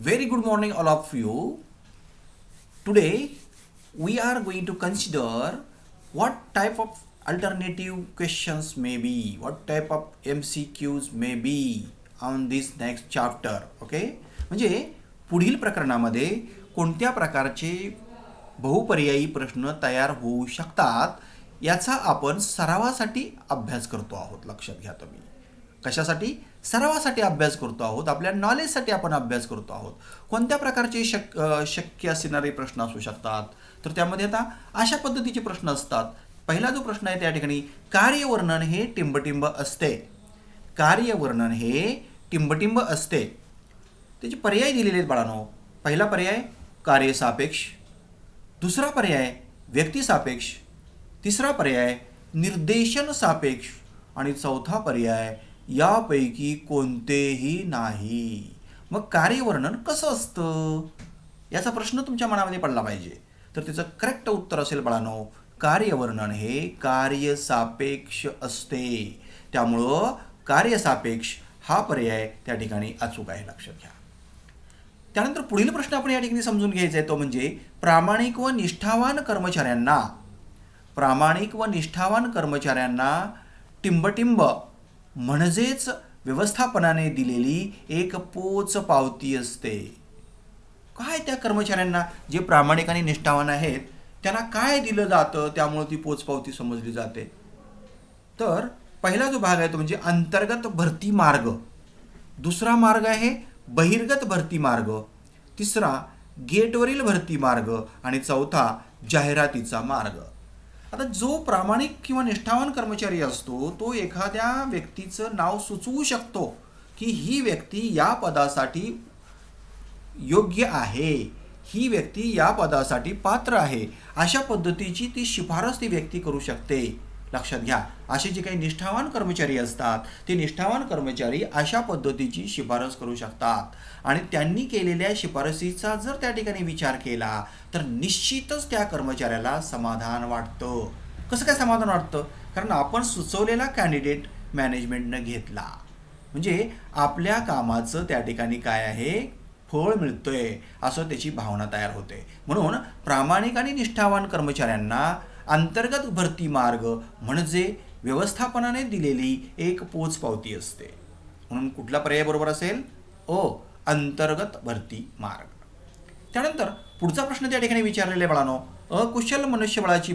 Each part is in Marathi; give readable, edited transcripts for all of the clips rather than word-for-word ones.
Very good morning, all of you. Today, we are going to consider what type of alternative questions may be, what type of MCQs may be on this next chapter. Okay? म्हणजे पुढील प्रकरणामध्ये कोणत्या प्रकारचे बहुपर्यायी प्रश्न तयार होऊ शकतात याचा आपण सरावासाठी अभ्यास करतो आहोत. लक्षात घ्या तुम्ही. कशासाठी? सरावासाठी अभ्यास करतो आहोत. आपल्या नॉलेजसाठी आपण अभ्यास करतो आहोत. कोणत्या प्रकारचे शक्य असणारे प्रश्न असू शकतात? तर त्यामध्ये आता अशा पद्धतीचे प्रश्न असतात. पहिला जो प्रश्न आहे त्या ठिकाणी कार्यवर्णन हे टिंबटिंब असते. कार्यवर्णन हे टिंबटिंब असते. त्याचे पर्याय दिलेले आहेत बाळांनो. पहिला पर्याय कार्यसापेक्ष, दुसरा पर्याय व्यक्तिसापेक्ष, तिसरा पर्याय निर्देशन सापेक्ष आणि चौथा पर्याय यापैकी कोणतेही नाही. मग कार्यवर्णन कसं असतं याचा प्रश्न तुमच्या मनामध्ये पडला पाहिजे. तर त्याचं करेक्ट उत्तर असेल बाळांनो, कार्यवर्णन हे कार्यसापेक्ष असते. त्यामुळं कार्यसापेक्ष हा पर्याय त्या ठिकाणी अचूक आहे. लक्षात घ्या. त्यानंतर पुढील प्रश्न आपण या ठिकाणी समजून घ्यायचा आहे तो म्हणजे प्रामाणिक व निष्ठावान कर्मचाऱ्यांना टिंबटिंब म्हणजेच व्यवस्थापनाने दिलेली एक पोच पावती असते. काय त्या कर्मचाऱ्यांना जे प्रामाणिक आणि निष्ठावान आहेत त्यांना काय दिलं जातं त्यामुळे ती पोच पावती समजली जाते? तर पहिला जो भाग आहे तो म्हणजे अंतर्गत भरती मार्ग, दुसरा मार्ग आहे बहिर्गत भरती मार्ग, तिसरा गेटवरील भरती मार्ग आणि चौथा जाहिरातीचा मार्ग. आता जो प्रामाणिक किंवा निष्ठावान कर्मचारी असतो तो एखाद्या व्यक्तीचं नाव सुचवू शकतो की ही व्यक्ती या पदासाठी योग्य आहे, ही व्यक्ती या पदासाठी पात्र आहे, अशा पद्धतीची ती शिफारस ती व्यक्ती करू शकते. लक्षात घ्या. असे जे काही निष्ठावान कर्मचारी असतात ते निष्ठावान कर्मचारी अशा पद्धतीची शिफारस करू शकतात आणि त्यांनी केलेल्या शिफारसीचा जर त्या ठिकाणी विचार केला तर निश्चितच त्या कर्मचाऱ्याला समाधान वाटतं. कसं काय समाधान वाटतं? कारण आपण सुचवलेला कॅन्डिडेट मॅनेजमेंटनं घेतला म्हणजे आपल्या कामाचं त्या ठिकाणी काय आहे, फळ मिळतंय असं त्याची भावना तयार होते. म्हणून प्रामाणिक आणि निष्ठावान कर्मचाऱ्यांना अंतर्गत भरती मार्ग म्हणजे व्यवस्थापनाने दिलेली एक पोच पावती असते. म्हणून कुठला पर्याय बरोबर असेल? अंतर्गत भरती मार्ग. त्यानंतर पुढचा प्रश्न त्या ठिकाणी विचारलेला आहे बाळांनो, अकुशल मनुष्यबळाची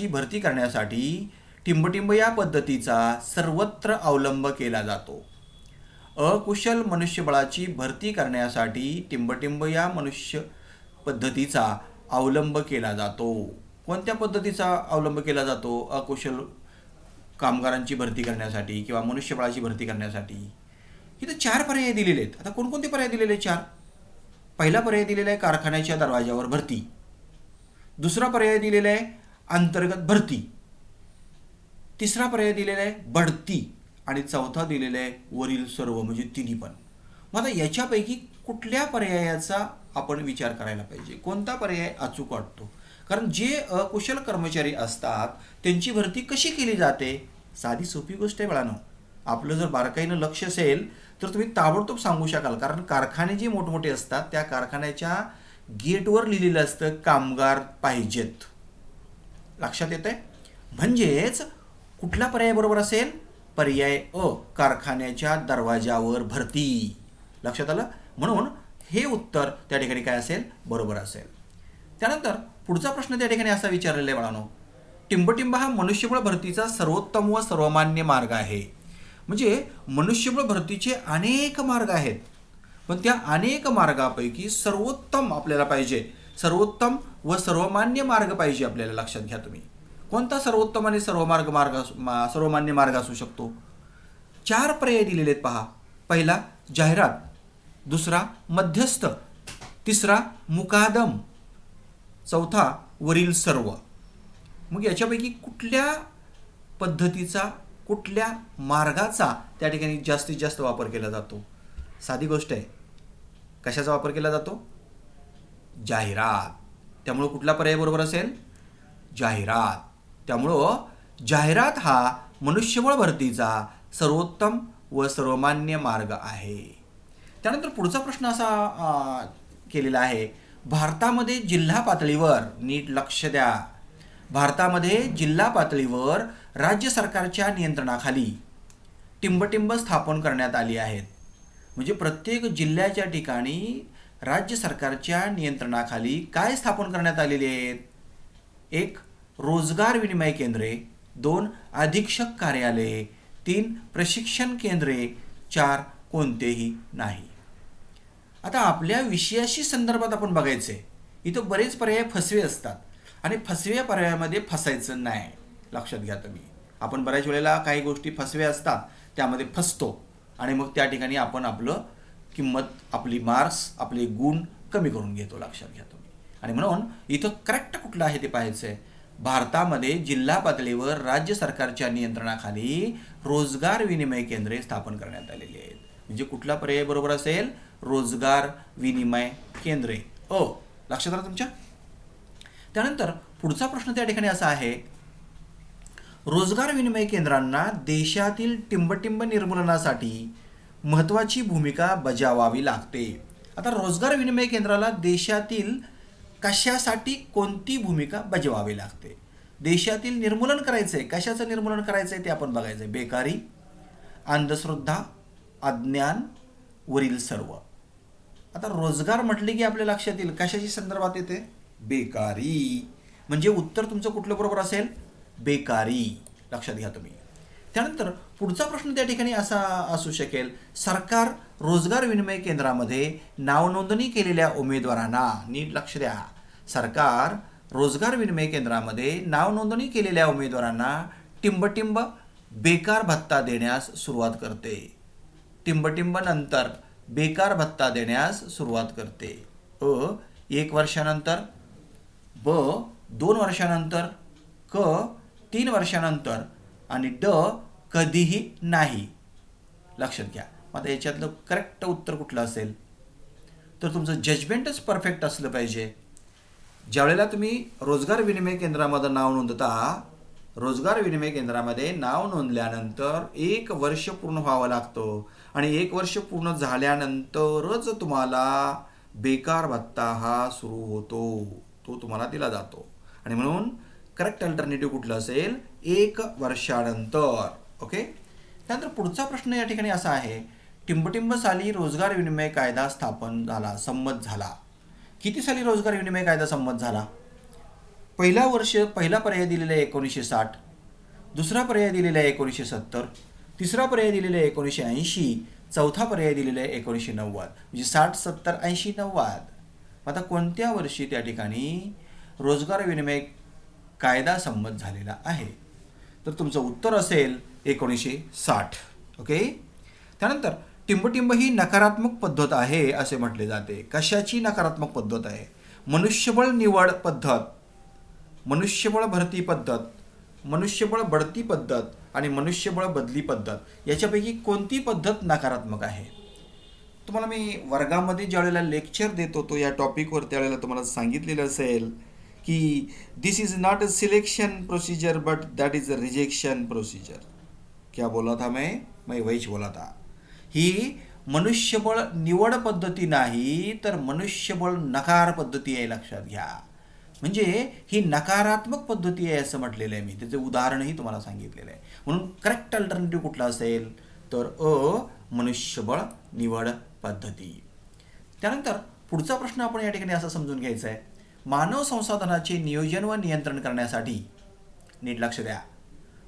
भरती करण्यासाठी टिंबटिंब या पद्धतीचा सर्वत्र अवलंब केला जातो. अकुशल मनुष्यबळाची भरती करण्यासाठी टिंबटिंब या पद्धतीचा अवलंब केला जातो. कोणत्या पद्धतीचा अवलंब केला जातो? अकुशल कामगारांची भरती करण्यासाठी किंवा मनुष्यबळाची भरती करण्यासाठी. इथं 4 पर्याय दिलेले आहेत. आता कोणकोणते पर्याय दिलेले आहेत? 4. पहिला पर्याय दिलेला आहे कारखान्याच्या दरवाजावर भरती, दुसरा पर्याय दिलेला आहे अंतर्गत भरती, तिसरा पर्याय दिलेला आहे बढती आणि चौथा दिलेला आहे वरील सर्व म्हणजे तिन्ही पण. मग आता याच्यापैकी कुठल्या पर्यायाचा आपण विचार करायला पाहिजे? कोणता पर्याय अचूक वाटतो? कारण जे अकुशल कर्मचारी असतात त्यांची भरती कशी केली जाते? साधी सोपी गोष्ट आहे बाळांनो. आपलं जर बारकाईनं लक्ष असेल तर तुम्ही ताबडतोब सांगू शकाल. कारण कारखाने जे मोठमोठे असतात त्या कारखान्याच्या गेटवर लिहिलेलं असतं कामगार पाहिजेत. लक्षात येतंय? म्हणजेच कुठला पर्याय बरोबर असेल? पर्याय कारखान्याच्या दरवाजावर भरती. लक्षात आलं? म्हणून हे उत्तर त्या ठिकाणी काय असेल? बरोबर असेल. त्यानंतर पुढचा प्रश्न त्या ठिकाणी असा विचारलेला आहे बाळांनो, टिंबटिंब हा मनुष्यबळ भरतीचा सर्वोत्तम व सर्वमान्य मार्ग आहे. म्हणजे मनुष्यबळ भरतीचे अनेक मार्ग आहेत पण त्या अनेक मार्गापैकी सर्वोत्तम आपल्याला पाहिजे, सर्वोत्तम व सर्वमान्य मार्ग पाहिजे आपल्याला. लक्षात घ्या तुम्ही. कोणता सर्वोत्तम आणि सर्वमान्य मार्ग असू शकतो? 4 पर्याय दिलेले आहेत पहा. पहिला जाहिरात, दुसरा मध्यस्थ, तिसरा मुकादम, चौथा वरील सर्व. मग याच्यापैकी कुठल्या पद्धतीचा, कुठल्या मार्गाचा त्या ठिकाणी जास्तीत जास्त वापर केला जातो? साधी गोष्ट आहे. कशाचा वापर केला जातो? जाहिरात. त्यामुळं कुठला पर्याय बरोबर असेल? जाहिरात. त्यामुळं जाहिरात हा मनुष्यबळ भरतीचा सर्वोत्तम व सर्वमान्य मार्ग आहे. त्यानंतर पुढचा प्रश्न असा केलेला आहे, भारतामध्ये जिल्हा पातळीवर, नीट लक्ष द्या, भारतामध्ये जिल्हा पातळीवर राज्य सरकारच्या नियंत्रणाखाली टिंबटिंब स्थापन करण्यात आली आहेत. म्हणजे प्रत्येक जिल्ह्याच्या ठिकाणी राज्य सरकारच्या नियंत्रणाखाली काय स्थापन करण्यात आलेले आहेत? 1. रोजगार विनिमय केंद्रे, 2. अधीक्षक कार्यालये, 3. प्रशिक्षण केंद्रे, 4. कोणतेही नाही. आता आपल्या विषयाशी संदर्भात आपण बघायचं आहे. इथं बरेच पर्याय फसवे असतात आणि फसव्या पर्यायामध्ये फसायचं नाही, लक्षात घ्या तुम्ही. आपण बऱ्याच वेळेला काही गोष्टी फसव्या असतात त्यामध्ये फसतो आणि मग त्या ठिकाणी आपण आपलं किंमत, आपली मार्क्स, आपले गुण कमी करून घेतो, लक्षात घ्या तुम्ही. आणि म्हणून इथं करेक्ट कुठलं आहे ते पाहायचं आहे. भारतामध्ये जिल्हा पातळीवर राज्य सरकारच्या नियंत्रणाखाली रोजगार विनिमय केंद्रे स्थापन करण्यात आलेली आहेत. म्हणजे कुठला पर्याय बरोबर असेल? रोजगार विनिमय केंद्रे. लक्षात आलं तुमच्या? त्यानंतर पुढचा प्रश्न त्या ठिकाणी असा आहे, रोजगार विनिमय केंद्रांना देशातील टिंबटिंब निर्मूलनासाठी महत्त्वाची भूमिका बजावावी लागते. आता रोजगार विनिमय केंद्राला देशातील कशासाठी कोणती भूमिका बजावावी लागते? देशातील निर्मूलन करायचं आहे. कशाचं निर्मूलन करायचं आहे ते आपण बघायचं आहे. बेकारी, अंधश्रद्धा, अज्ञान, वरील सर्व. आता रोजगार म्हटले की आपल्या लक्षात येईल कशाची संदर्भात येते? बेकारी. म्हणजे उत्तर तुमचं कुठलं बरोबर असेल? बेकारी. लक्षात घ्या तुम्ही. त्यानंतर पुढचा प्रश्न त्या ठिकाणी असा असू शकेल, सरकार रोजगार विनिमय केंद्रामध्ये नावनोंदणी केलेल्या उमेदवारांना, नीट लक्ष द्या, सरकार रोजगार विनिमय केंद्रामध्ये नावनोंदणी केलेल्या उमेदवारांना टिंबटिंब बेकार भत्ता देण्यास सुरुवात करते. टिंबटिंब नंतर बेकार भत्ता देण्यास सुरुवात करते. 1 वर्षानंतर, 2 वर्षानंतर, 3 वर्षानंतर आणि कधीही नाही. लक्षात घ्या. आता याच्यातलं करेक्ट उत्तर कुठलं असेल? तर तुमचं जजमेंटच परफेक्ट असलं पाहिजे. ज्यावेळेला तुम्ही रोजगार विनिमय केंद्रामध्ये नाव नोंदता, रोजगार विनिमय केंद्रामध्ये नाव नोंदल्यानंतर 1 वर्ष पूर्ण व्हावं लागतं आणि 1 वर्ष पूर्ण झाल्यानंतरच तुम्हाला बेकार भत्ता हा सुरू होतो, तो तुम्हाला दिला जातो. आणि म्हणून करेक्ट अल्टरनेटिव्ह कुठलं असेल? 1 वर्षानंतर. ओके. त्यानंतर पुढचा प्रश्न या ठिकाणी असा आहे, टिंबटिंब साली रोजगार विनिमय कायदा स्थापन झाला, संमत झाला. किती साली रोजगार विनिमय कायदा संमत झाला? पहिला पर्याय दिलेला आहे 1960, दुसरा पर्याय दिलेला आहे 1970, तिसरा पर्याय दिलेला आहे 1980, चौथा पर्याय दिलेला आहे 1990. म्हणजे 60, 70, 80, 90. आता कोणत्या वर्षी त्या ठिकाणी रोजगार विनिमय कायदा संमत झालेला आहे? तर तुमचं उत्तर असेल 1960. ओके. त्यानंतर टिंबटिंब ही नकारात्मक पद्धत आहे असे म्हटले जाते. कशाची नकारात्मक पद्धत आहे? मनुष्यबळ निवड पद्धत, मनुष्यबळ भरती पद्धत, मनुष्यबळ बढती पद्धत आणि मनुष्यबळ बदली पद्धत याच्यापैकी कोणती पद्धत नकारात्मक आहे? तुम्हाला मी वर्गामध्ये ज्यावेळेला लेक्चर देतो तो या टॉपिकवर, त्यावेळेला तुम्हाला सांगितलेलं असेल की this is not a selection procedure but that is a rejection procedure. क्या बोला था मैं वहीच बोला था. ही मनुष्यबळ निवड पद्धती नाही तर मनुष्यबळ नकार पद्धती आहे, लक्षात घ्या. म्हणजे ही नकारात्मक पद्धती आहे असं म्हटलेलं आहे मी. त्याचं उदाहरणही तुम्हाला सांगितलेलं आहे. म्हणून करेक्ट अल्टरनेटिव्ह कुठला असेल? तर मनुष्यबळ निवड पद्धती. त्यानंतर पुढचा प्रश्न आपण या ठिकाणी असं समजून घ्यायचा आहे, मानव संसाधनाचे नियोजन व नियंत्रण करण्यासाठी, नीट लक्ष द्या,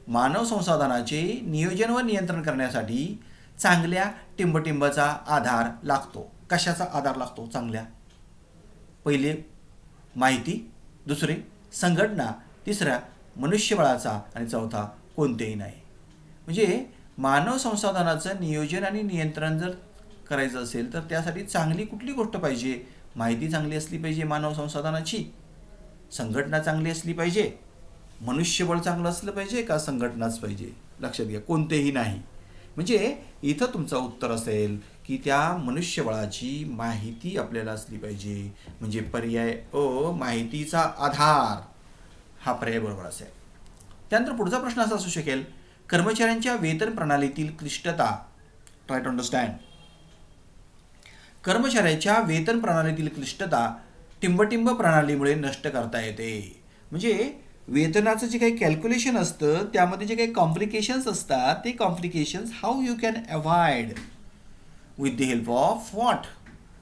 मानव संसाधनाचे नियोजन व नियंत्रण करण्यासाठी चांगल्या टिंबटिंबचा आधार लागतो. कशाचा आधार लागतो? चांगल्या. पहिले माहिती, दुसरे संघटना, तिसरा मनुष्यबळाचा आणि चौथा कोणतेही नाही. म्हणजे मानव संसाधनाचं नियोजन आणि नियंत्रण जर करायचं असेल तर त्यासाठी चांगली कुठली गोष्ट पाहिजे? माहिती चांगली असली पाहिजे मानव संसाधनाची, संघटना चांगली असली पाहिजे, मनुष्यबळ चांगलं असलं पाहिजे का संघटनाच पाहिजे? लक्षात घ्या, कोणतेही नाही. म्हणजे इथं तुमचं उत्तर असेल की त्या मनुष्यबळाची माहिती आपल्याला असली पाहिजे. म्हणजे पर्याय माहितीचा आधार हा पर्याय बरोबर असेल. त्यानंतर पुढचा प्रश्न असा असू शकेल, कर्मचाऱ्यांच्या वेतन प्रणालीतील क्लिष्टता ट्राय टू अंडरस्टँड. कर्मचाऱ्याच्या वेतन प्रणालीतील क्लिष्टता टिंबटिंब प्रणालीमुळे नष्ट करता येते. म्हणजे वेतनाचं जे काही कॅल्क्युलेशन असतं त्यामध्ये जे काही कॉम्प्लिकेशन्स असतात ते complications how you can avoid with the help of what.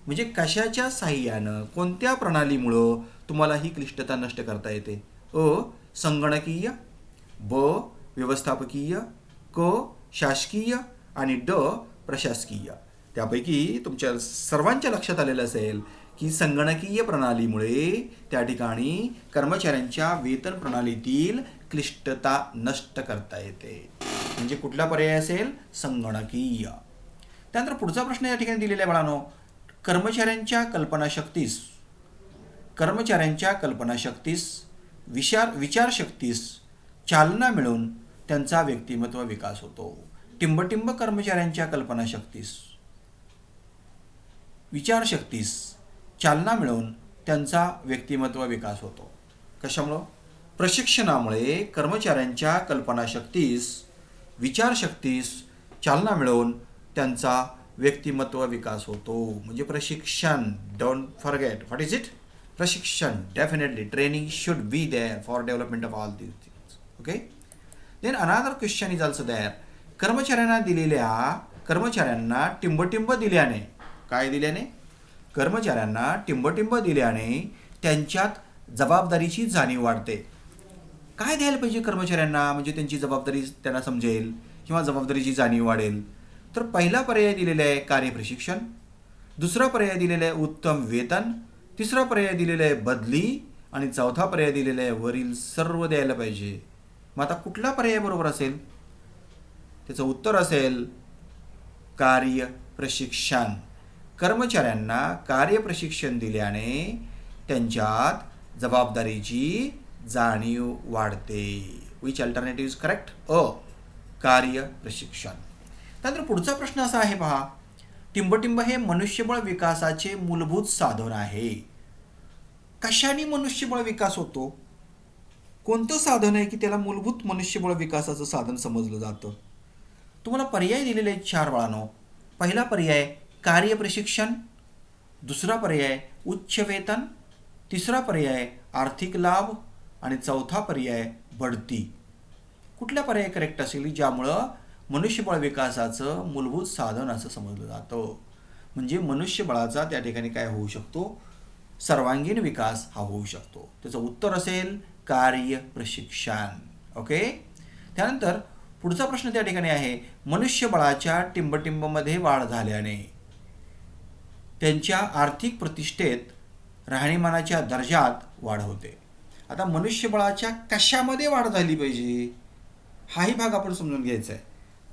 म्हणजे कशाच्या साह्यानं कोणत्या प्रणालीमुळं तुम्हाला ही क्लिष्टता नष्ट करता येते. संगणकीय, ब व्यवस्थापकीय, क शासकीय आणि ड प्रशासकीय. त्यापैकी तुमच्या सर्वांच्या लक्षात आलेलं असेल की संगणकीय प्रणालीमुळे त्या ठिकाणी कर्मचाऱ्यांच्या वेतन प्रणालीतील क्लिष्टता नष्ट करता येते. म्हणजे कुठला पर्याय असेल? संगणकीय. त्यानंतर पुढचा प्रश्न या ठिकाणी दिलेला आहे बाळांनो. कर्मचाऱ्यांच्या कल्पनाशक्तीस विचारशक्तीस चालना मिळून त्यांचा व्यक्तिमत्व विकास होतो. टिंबटिंब कर्मचाऱ्यांच्या कल्पनाशक्तीस विचारशक्तीस चालना मिळून त्यांचा व्यक्तिमत्व विकास होतो. कशामुळं? प्रशिक्षणामुळे कर्मचाऱ्यांच्या कल्पनाशक्तीस विचारशक्तीस चालना मिळवून त्यांचा व्यक्तिमत्व विकास होतो. म्हणजे प्रशिक्षण, don't forget what is it? प्रशिक्षण. Definitely training should be there for development of all these things. Okay. Then another question is also there. कर्मचाऱ्यांना टिंबटिंब दिल्याने, काय दिल्याने? कर्मचाऱ्यांना टिंबटिंब दिल्याने त्यांच्यात जबाबदारीची जाणीव वाढते. काय द्यायला पाहिजे कर्मचाऱ्यांना म्हणजे त्यांची जबाबदारी त्यांना समजेल किंवा जबाबदारीची जाणीव वाढेल? तर पहिला पर्याय दिलेला आहे कार्यप्रशिक्षण, दुसरा पर्याय दिलेला आहे उत्तम वेतन, तिसरा पर्याय दिलेला आहे बदली आणि चौथा पर्याय दिलेला आहे वरील सर्व द्यायला पाहिजे. मग आता कुठला पर्याय बरोबर असेल? त्याचं उत्तर असेल कार्यप्रशिक्षण. कर्मचाऱ्यांना कार्यप्रशिक्षण दिल्याने त्यांच्यात जबाबदारीची जाणीव वाढते. Which alternative is correct? कार्यप्रशिक्षण. त्यानंतर पुढचा प्रश्न असा आहे पहा. टिंबटिंब हे मनुष्यबळ विकासाचे मूलभूत साधन आहे. कशाने मनुष्यबळ विकास होतो? कोणतं साधन आहे की त्याला मूलभूत मनुष्यबळ विकासाचं साधन समजलं जातं? तुम्हाला पर्याय दिलेले आहेत 4 बाळांनो. पहिला पर्याय कार्यप्रशिक्षण, दुसरा पर्याय उच्च वेतन, तिसरा पर्याय आर्थिक लाभ आणि चौथा पर्याय बढती. कुठला पर्याय करेक्ट असेल ज्यामुळं मनुष्यबळ विकासाचं मूलभूत साधन असं समजलं जातं? म्हणजे मनुष्यबळाचा त्या ठिकाणी काय होऊ शकतो? सर्वांगीण विकास हा होऊ शकतो. त्याचं उत्तर असेल कार्यप्रशिक्षण. ओके. त्यानंतर पुढचा प्रश्न त्या ठिकाणी आहे. मनुष्यबळाच्या टिंबटिंबमध्ये वाढ झाल्याने त्यांच्या आर्थिक प्रतिष्ठेत, राहणीमानाच्या दर्जात वाढ होते. आता मनुष्यबळाच्या कशामध्ये वाढ झाली पाहिजे हाही भाग आपण समजून घ्यायचा आहे.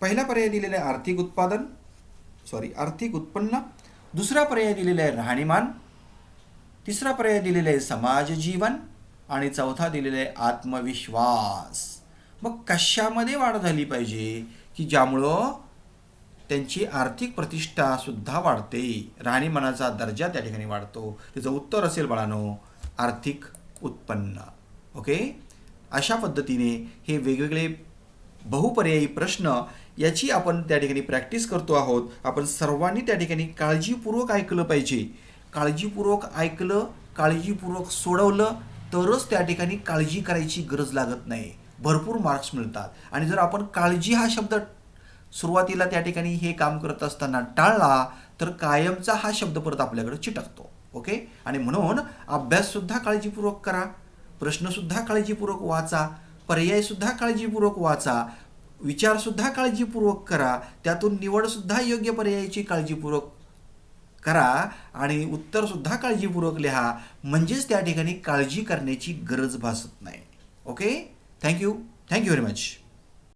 पहिला पर्याय दिलेला आहे आर्थिक उत्पन्न, दुसरा पर्याय दिलेला आहे राहणीमान, तिसरा पर्याय दिलेला आहे समाज जीवन आणि चौथा दिलेला आहे आत्मविश्वास. मग कशामध्ये वाढ झाली पाहिजे की ज्यामुळं त्यांची आर्थिक प्रतिष्ठा सुद्धा वाढते, राहणीमानाचा दर्जा त्या ठिकाणी वाढतो? त्याचं उत्तर असेल बाळांनो आर्थिक उत्पन्न. ओके. अशा पद्धतीने हे वेगवेगळे बहुपर्यायी प्रश्न याची आपण त्या ठिकाणी प्रॅक्टिस करतो आहोत. आपण सर्वांनी त्या ठिकाणी काळजीपूर्वक ऐकलं पाहिजे. काळजीपूर्वक ऐकलं, काळजीपूर्वक सोडवलं तरच त्या ठिकाणी काळजी करायची गरज लागत नाही. भरपूर मार्क्स मिळतात. आणि जर आपण काळजी हा शब्द सुरुवातीला त्या ठिकाणी हे काम करत असताना टाळला तर कायमचा हा शब्द परत आपल्याकडे चिटकतो. ओके. आणि म्हणून अभ्याससुद्धा काळजीपूर्वक करा, प्रश्नसुद्धा काळजीपूर्वक वाचा, पर्यायसुद्धा काळजीपूर्वक वाचा, विचारसुद्धा काळजीपूर्वक करा, त्यातून निवडसुद्धा योग्य पर्यायाची काळजीपूर्वक करा आणि उत्तरसुद्धा काळजीपूर्वक लिहा. म्हणजेच त्या ठिकाणी काळजी करण्याची गरज भासत नाही. ओके. Thank you very much.